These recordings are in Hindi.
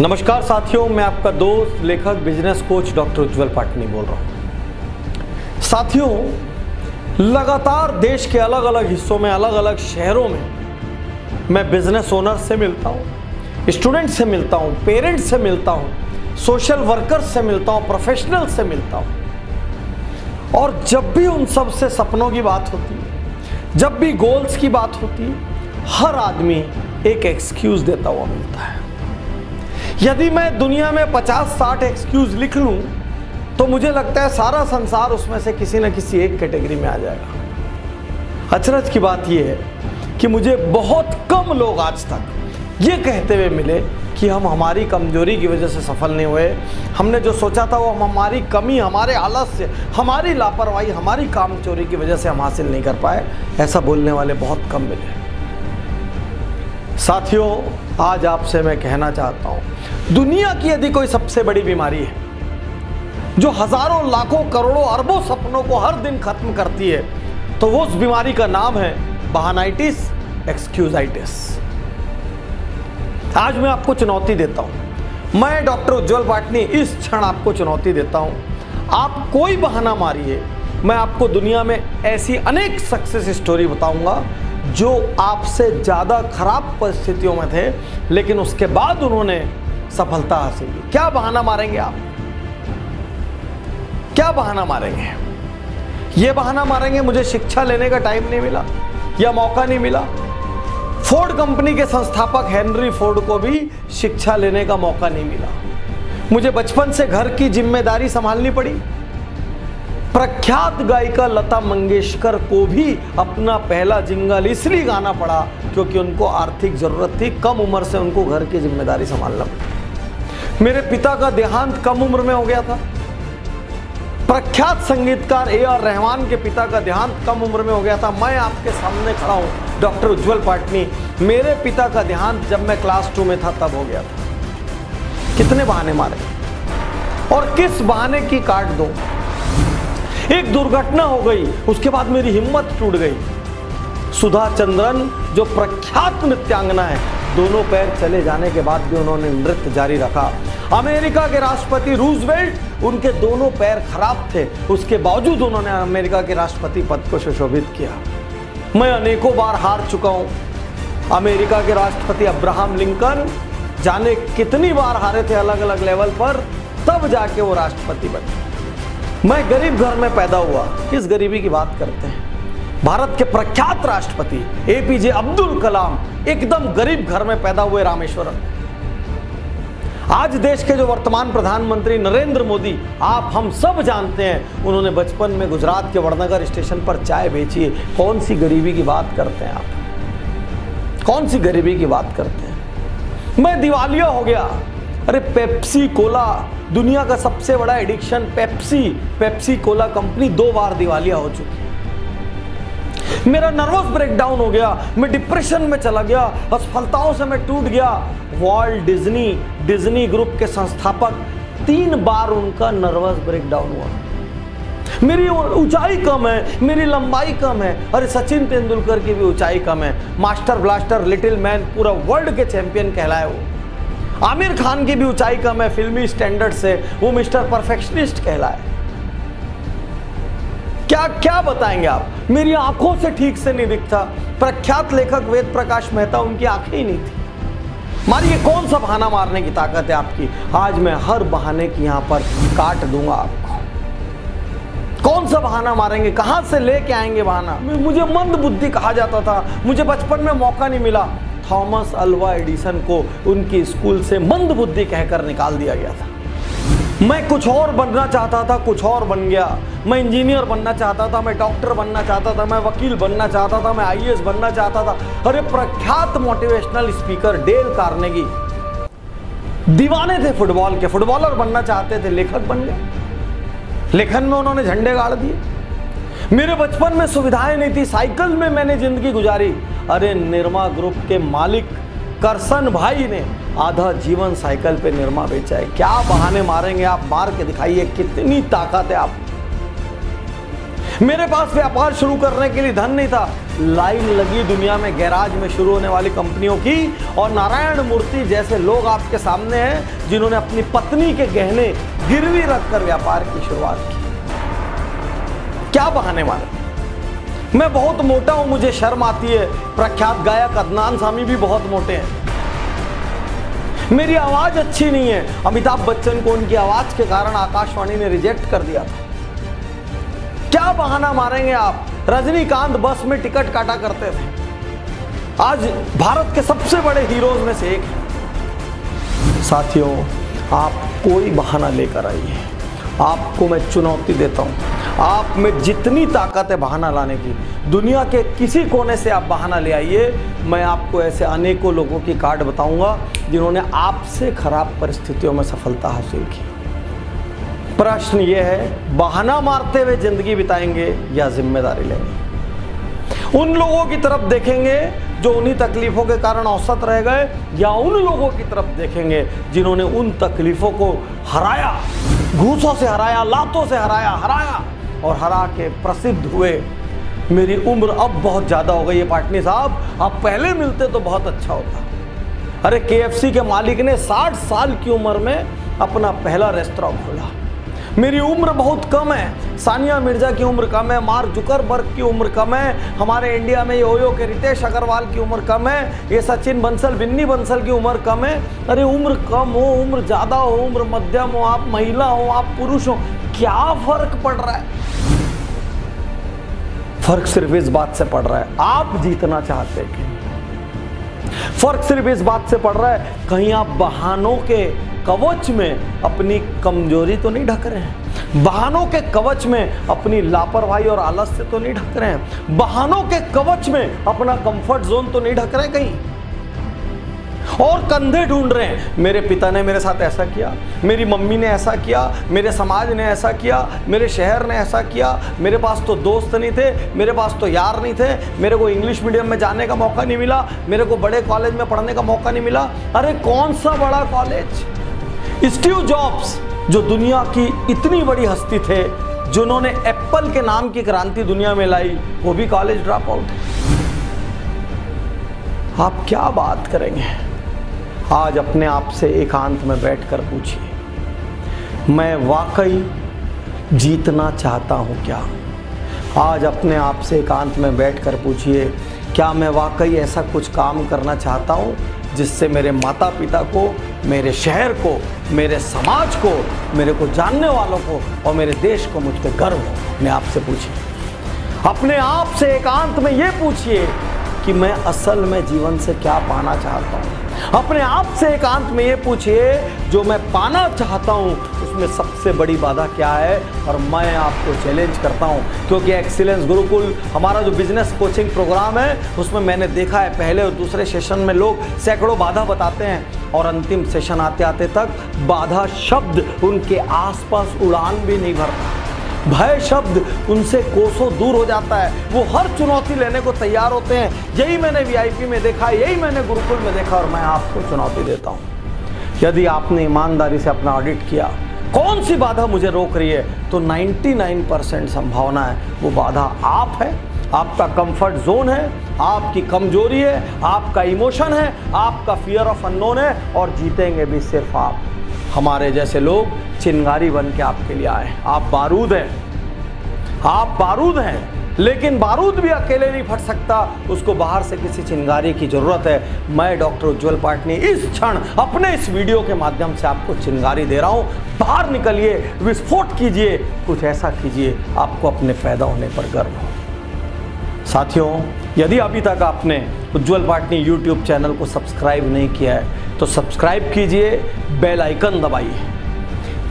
नमस्कार साथियों, मैं आपका दोस्त लेखक बिजनेस कोच डॉक्टर उज्जवल पाटनी बोल रहा हूँ। साथियों, लगातार देश के अलग अलग हिस्सों में, अलग अलग शहरों में मैं बिजनेस ओनर से मिलता हूँ, स्टूडेंट से मिलता हूँ, पेरेंट्स से मिलता हूँ, सोशल वर्कर्स से मिलता हूँ, प्रोफेशनल से मिलता हूँ। और जब भी उन सब से सपनों की बात होती है, जब भी गोल्स की बात होती है, हर आदमी एक एक्सक्यूज देता हुआ मिलता है। यदि मैं दुनिया में 50-60 एक्सक्यूज लिख लूं तो मुझे लगता है सारा संसार उसमें से किसी न किसी एक कैटेगरी में आ जाएगा। अचरज की बात यह है कि मुझे बहुत कम लोग आज तक ये कहते हुए मिले कि हम हमारी कमजोरी की वजह से सफल नहीं हुए, हमने जो सोचा था वो हम हमारी कमी, हमारे आलस्य, हमारी लापरवाही, हमारी कामचोरी की वजह से हम हासिल नहीं कर पाए। ऐसा बोलने वाले बहुत कम मिले। साथियों, आज आपसे मैं कहना चाहता हूं, दुनिया की यदि कोई सबसे बड़ी बीमारी है जो हजारों, लाखों, करोड़ों, अरबों सपनों को हर दिन खत्म करती है, तो वो उस बीमारी का नाम है बहानाइटिस, एक्सक्यूजाइटिस। आज मैं आपको चुनौती देता हूं, मैं डॉक्टर उज्जवल पाटनी इस क्षण आपको चुनौती देता हूं, आप कोई बहाना मारिए, मैं आपको दुनिया में ऐसी अनेक सक्सेस स्टोरी बताऊंगा जो आपसे ज्यादा खराब परिस्थितियों में थे लेकिन उसके बाद उन्होंने सफलता हासिल की। क्या बहाना मारेंगे आप? क्या बहाना मारेंगे? ये बहाना मारेंगे मुझे शिक्षा लेने का टाइम नहीं मिला या मौका नहीं मिला। फोर्ड कंपनी के संस्थापक हेनरी फोर्ड को भी शिक्षा लेने का मौका नहीं मिला। मुझे बचपन से घर की जिम्मेदारी संभालनी पड़ी। प्रख्यात गायिका लता मंगेशकर को भी अपना पहला जिंगल इसलिए गाना पड़ा क्योंकि उनको आर्थिक जरूरत थी। कम उम्र से उनको घर की जिम्मेदारी संभालना पड़ी। मेरे पिता का देहांत कम उम्र में हो गया था। प्रख्यात संगीतकार A.R. रहमान के पिता का देहांत कम उम्र में हो गया था। मैं आपके सामने खड़ा हूं डॉक्टर उज्जवल पाटनी, मेरे पिता का देहांत जब मैं क्लास 2 में था तब हो गया था। कितने बहाने मारे और किस बहाने की काट दो। एक दुर्घटना हो गई, उसके बाद मेरी हिम्मत टूट गई। सुधा चंद्रन जो प्रख्यात नृत्यांगना है, दोनों पैर चले जाने के बाद भी उन्होंने नृत्य जारी रखा। अमेरिका के राष्ट्रपति रूजवेल्ट, उनके दोनों पैर खराब थे, उसके बावजूद उन्होंने अमेरिका के राष्ट्रपति पद को सुशोभित किया। मैं अनेकों बार हार चुका हूं। अमेरिका के राष्ट्रपति अब्राहम लिंकन जाने कितनी बार हारे थे अलग अलग लेवल पर, तब जाके वो राष्ट्रपति बने। मैं गरीब घर में पैदा हुआ। किस गरीबी की बात करते हैं? भारत के प्रख्यात राष्ट्रपति APJ अब्दुल कलाम एकदम गरीब घर में पैदा हुए रामेश्वरम। आज देश के जो वर्तमान प्रधानमंत्री नरेंद्र मोदी, आप हम सब जानते हैं, उन्होंने बचपन में गुजरात के वड़नगर स्टेशन पर चाय बेची है। कौन सी गरीबी की बात करते हैं आप? कौन सी गरीबी की बात करते हैं? मैं दिवालिया हो गया। अरे पेप्सी कोला, दुनिया का सबसे बड़ा एडिक्शन पेप्सी कोला कंपनी 2 बार दिवालिया हो चुकी है। मेरा नर्वस ब्रेकडाउन हो गया, मैं डिप्रेशन में चला गया, असफलताओं से मैं टूट गया। वॉल्ट डिज्नी ग्रुप के संस्थापक 3 बार उनका नर्वस ब्रेकडाउन हुआ। मेरी ऊंचाई कम है, मेरी लंबाई कम है। अरे सचिन तेंदुलकर की भी ऊंचाई कम है। मास्टर ब्लास्टर, लिटिल मैन, पूरा वर्ल्ड के चैंपियन कहलाए वो। आमिर खान की भी ऊंचाई कम है, फिल्मी स्टैंडर्ड से वो मिस्टर परफेक्शनिस्ट कहलाए। क्या क्या बताएंगे आप? मेरी आंखों से ठीक से नहीं दिखता। प्रख्यात लेखक वेद प्रकाश मेहता, उनकी आंखें ही नहीं थी। मारिए, कौन सा बहाना मारने की ताकत है आपकी? आज मैं हर बहाने की यहां पर काट दूंगा आपको। कौन सा बहाना मारेंगे? कहां से लेके आएंगे बहाना? मुझे मंद बुद्धि कहा जाता था, मुझे बचपन में मौका नहीं मिला। थॉमस अल्वा एडिसन को उनकी स्कूल से मंद बुद्धि कहकर निकाल दिया गया था। मैं कुछ और बनना चाहता था, कुछ और बन गया। मैं इंजीनियर बनना चाहता था, मैं डॉक्टर बनना चाहता था, मैं वकील बनना चाहता था, मैं IAS बनना चाहता था। अरे प्रख्यात मोटिवेशनल स्पीकर डेल कार्नेगी दीवाने थे फुटबॉल के, फुटबॉलर बनना चाहते थे, लेखक बन गए। लेखन में उन्होंने झंडे गाड़ दिए। मेरे बचपन में सुविधाएं नहीं थी, साइकिल में मैंने जिंदगी गुजारी। अरे निरमा ग्रुप के मालिक करसन भाई ने आधा जीवन साइकिल पे निरमा बेचा है। क्या बहाने मारेंगे आप? मार के दिखाइए, कितनी ताकत है आप। मेरे पास व्यापार शुरू करने के लिए धन नहीं था, लाइन लगी दुनिया में गैराज में शुरू होने वाली कंपनियों की, और नारायण मूर्ति जैसे लोग आपके सामने हैं जिन्होंने अपनी पत्नी के गहने गिरवी रखकर व्यापार की शुरुआत की। क्या बहाने मारे? मैं बहुत मोटा हूं, मुझे शर्म आती है। प्रख्यात गायक अदनान सामी भी बहुत मोटे हैं। मेरी आवाज अच्छी नहीं है। अमिताभ बच्चन को उनकी आवाज के कारण आकाशवाणी ने रिजेक्ट कर दिया था। क्या बहाना मारेंगे आप? रजनीकांत बस में टिकट काटा करते थे, आज भारत के सबसे बड़े हीरोज में से एक है। साथियों, आप कोई बहाना लेकर आइए, आपको मैं चुनौती देता हूं। आप में जितनी ताकत है बहाना लाने की, दुनिया के किसी कोने से आप बहाना ले आइए। मैं आपको ऐसे अनेकों लोगों की कार्ड बताऊंगा जिन्होंने आपसे खराब परिस्थितियों में सफलता हासिल की। प्रश्न यह है, बहाना मारते हुए जिंदगी बिताएंगे या जिम्मेदारी लेंगे? उन लोगों की तरफ देखेंगे जो उन्हीं तकलीफों के कारण औसत रह गए, या उन लोगों की तरफ देखेंगे जिन्होंने उन तकलीफों को हराया, घूसों से हराया, लातों से हराया और हरा के प्रसिद्ध हुए। मेरी उम्र अब बहुत ज़्यादा हो गई है पाटनी साहब, आप पहले मिलते तो बहुत अच्छा होता। अरे KFC के मालिक ने 60 साल की उम्र में अपना पहला रेस्तरां खोला। मेरी उम्र बहुत कम है, सानिया मिर्जा की उम्र कम है, मार्क जुकरबर्ग की उम्र कम है, हमारे इंडिया में योयो के रितेश अग्रवाल की उम्र कम है, ये सचिन बंसल, बिन्नी बंसल की उम्र कम है। अरे उम्र कम हो, उम्र ज़्यादा हो, उम्र मध्यम हो, आप महिला हो, आप पुरुष हो, क्या फर्क पड़ रहा है? फर्क सिर्फ इस बात से पड़ रहा है, आप जीतना चाहते हैं कि? फर्क सिर्फ इस बात से पड़ रहा है, कहीं आप बहानों के कवच में अपनी कमजोरी तो नहीं ढक रहे हैं? बहानों के कवच में अपनी लापरवाही और आलस्य तो नहीं ढक रहे हैं? बहानों के कवच में अपना कंफर्ट जोन तो नहीं ढक रहे कहीं? और कंधे ढूंढ रहे हैं, मेरे पिता ने मेरे साथ ऐसा किया, मेरी मम्मी ने ऐसा किया, मेरे समाज ने ऐसा किया, मेरे शहर ने ऐसा किया, मेरे पास तो दोस्त नहीं थे, मेरे पास तो यार नहीं थे, मेरे को इंग्लिश मीडियम में जाने का मौका नहीं मिला, मेरे को बड़े कॉलेज में पढ़ने का मौका नहीं मिला। अरे कौन सा बड़ा कॉलेज? स्टीव जॉब्स जो दुनिया की इतनी बड़ी हस्ती थे, जिन्होंने एप्पल के नाम की क्रांति दुनिया में लाई, वो भी कॉलेज ड्रॉप आउट है। आप क्या बात करेंगे? आज अपने आप से एकांत में बैठकर पूछिए, मैं वाकई जीतना चाहता हूं क्या? आज अपने आप से एकांत में बैठकर पूछिए, क्या मैं वाकई ऐसा कुछ काम करना चाहता हूं जिससे मेरे माता पिता को, मेरे शहर को, मेरे समाज को, मेरे को जानने वालों को और मेरे देश को मुझ पर गर्व हो? अपने आप से पूछिए। अपने आप से एकांत में ये पूछिए कि मैं असल में जीवन से क्या पाना चाहता हूँ। अपने आप से एकांत में ये पूछिए, जो मैं पाना चाहता हूँ उसमें सबसे बड़ी बाधा क्या है? और मैं आपको चैलेंज करता हूँ, क्योंकि एक्सीलेंस गुरुकुल हमारा जो बिजनेस कोचिंग प्रोग्राम है, उसमें मैंने देखा है पहले और दूसरे सेशन में लोग सैकड़ों बाधा बताते हैं और अंतिम सेशन आते आते तक बाधा शब्द उनके आसपास उड़ान भी नहीं भरता। भय शब्द उनसे कोसों दूर हो जाता है, वो हर चुनौती लेने को तैयार होते हैं। यही मैंने VIP में देखा, यही मैंने गुरुकुल में देखा, और मैं आपको चुनौती देता हूँ। यदि आपने ईमानदारी से अपना ऑडिट किया, कौन सी बाधा मुझे रोक रही है, तो 99% संभावना है वो बाधा आप है, आपका कंफर्ट जोन है, आपकी कमजोरी है, आपका इमोशन है, आपका फियर ऑफ अननोन है, और जीतेंगे भी सिर्फ आप। हमारे जैसे लोग चिंगारी बन के आपके लिए आए। आप बारूद हैं, आप बारूद हैं, लेकिन बारूद भी अकेले नहीं फट सकता, उसको बाहर से किसी चिंगारी की जरूरत है। मैं डॉक्टर उज्जवल पाटनी इस क्षण अपने इस वीडियो के माध्यम से आपको चिंगारी दे रहा हूं। बाहर निकलिए, विस्फोट कीजिए, कुछ ऐसा कीजिए आपको अपने पैदा होने पर गर्व हो। साथियों, यदि अभी तक आपने उज्जवल पाटनी YouTube चैनल को सब्सक्राइब नहीं किया है तो सब्सक्राइब कीजिए, बेल आइकन दबाइए।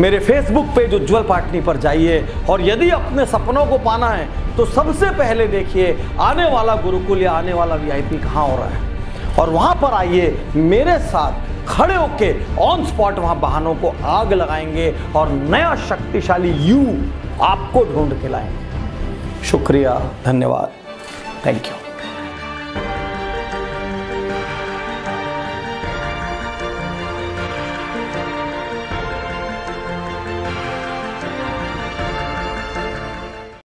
मेरे फेसबुक पेज उज्जवल पाटनी पर जाइए, और यदि अपने सपनों को पाना है तो सबसे पहले देखिए आने वाला गुरुकुल या आने वाला VIP कहाँ हो रहा है, और वहाँ पर आइए, मेरे साथ खड़े होके ऑन स्पॉट वहाँ बहानों को आग लगाएंगे और नया शक्तिशाली यू आपको ढूंढ के लाएंगे। शुक्रिया, धन्यवाद, थैंक यू।